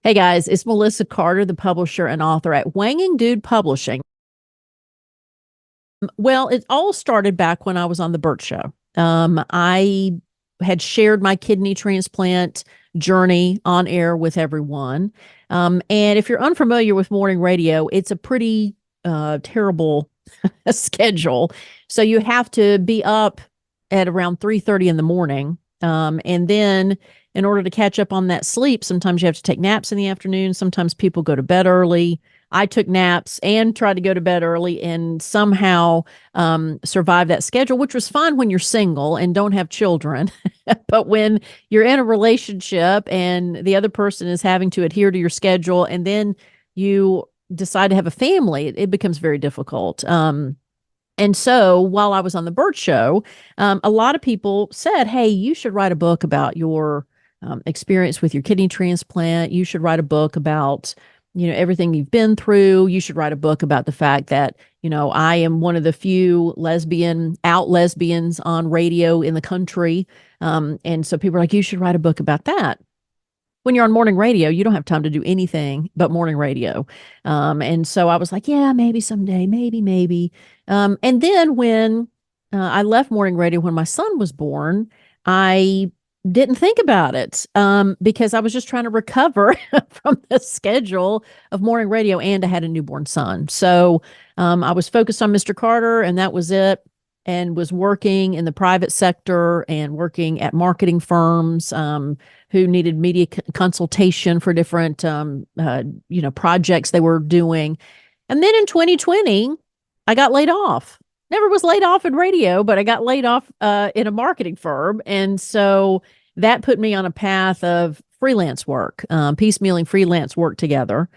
Hey guys, it's Melissa Carter, the publisher and author at Wanging Dude Publishing. Well, it all started back when I was on the Burt Show. I had shared my kidney transplant journey on air with everyone. And if you're unfamiliar with morning radio, it's a pretty terrible schedule. So you have to be up at around 3:30 in the morning. And then in order to catch up on that sleep, sometimes you have to take naps in the afternoon. Sometimes people go to bed early. I took naps and tried to go to bed early and somehow survive that schedule, which was fine when you're single and don't have children. But when you're in a relationship and the other person is having to adhere to your schedule and then you decide to have a family, it becomes very difficult. And so while I was on the Burt Show, a lot of people said, hey, you should write a book about your experience with your kidney transplant. You should write a book about, everything you've been through. You should write a book about the fact that, I am one of the few out lesbians on radio in the country. And so people are like, you should write a book about that. When you're on morning radio, you don't have time to do anything but morning radio. And so I was like, yeah, maybe someday, maybe. And then when I left morning radio when my son was born, I didn't think about it because I was just trying to recover from the schedule of morning radio and I had a newborn son. So I was focused on Mr. Carter and that was it, and was working in the private sector and working at marketing firms who needed media consultation for different projects they were doing. And then in 2020, I got laid off. Never was laid off in radio, but I got laid off in a marketing firm. And so that put me on a path of freelance work, piecemealing freelance work together,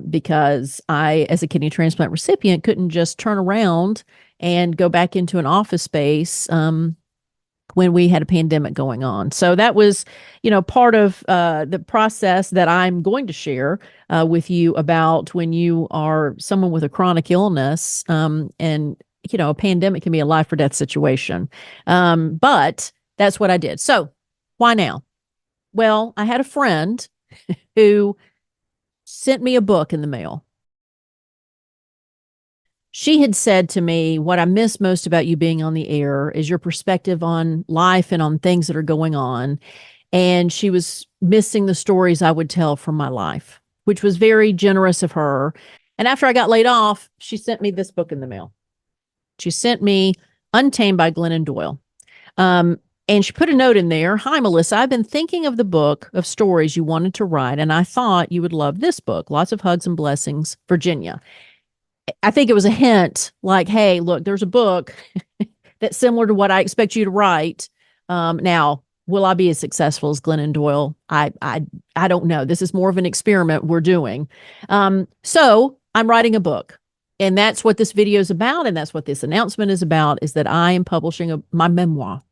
because I, as a kidney transplant recipient, couldn't just turn around and go back into an office space when we had a pandemic going on. So that was, part of the process that I'm going to share with you about when you are someone with a chronic illness, and a pandemic can be a life or death situation. But that's what I did. So why now? Well, I had a friend who sent me a book in the mail. She had said to me, what I miss most about you being on the air is your perspective on life and on things that are going on. And she was missing the stories I would tell from my life, which was very generous of her. And after I got laid off, she sent me this book in the mail. She sent me Untamed by Glennon Doyle. And she put a note in there. Hi, Melissa. I've been thinking of the book of stories you wanted to write, and I thought you would love this book. Lots of hugs and blessings, Virginia. I think it was a hint like, hey, look, there's a book that's similar to what I expect you to write. Now, will I be as successful as Glennon Doyle? I don't know. This is more of an experiment we're doing. So I'm writing a book. And that's what this video is about. And that's what this announcement is about, is that I am publishing my memoir.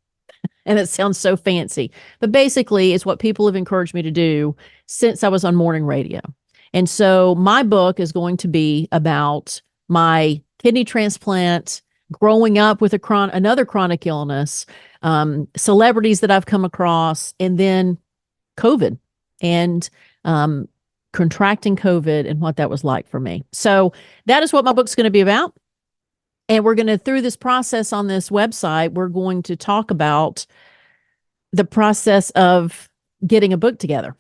And it sounds so fancy. But basically, it's what people have encouraged me to do since I was on morning radio. And so my book is going to be about my kidney transplant, growing up with another chronic illness, celebrities that I've come across, and then COVID and contracting COVID and what that was like for me. So that is what my book's going to be about. And we're going to, through this process on this website, we're going to talk about the process of getting a book together.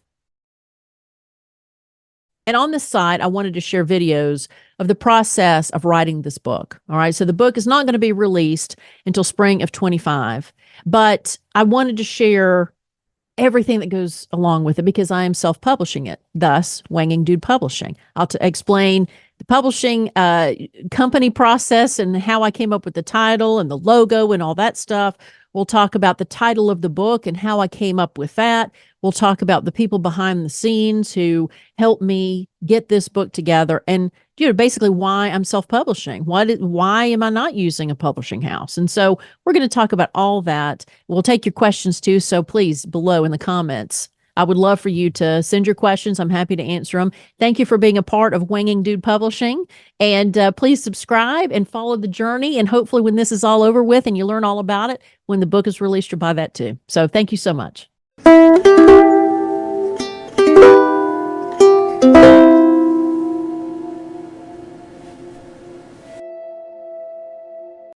And on this site, I wanted to share videos of the process of writing this book. All right. So the book is not going to be released until spring of 25, but I wanted to share everything that goes along with it because I am self-publishing it, thus Wanging Dude Publishing. I'll explain the publishing company process and how I came up with the title and the logo and all that stuff. We'll talk about the title of the book and how I came up with that. We'll talk about the people behind the scenes who helped me get this book together and, basically why I'm self-publishing. Why am I not using a publishing house? And so we're going to talk about all that. We'll take your questions too. So please, below in the comments, I would love for you to send your questions. I'm happy to answer them. Thank you for being a part of Wanging Dude Publishing. And please subscribe and follow the journey. And hopefully when this is all over with and you learn all about it, when the book is released, you'll buy that too. So thank you so much.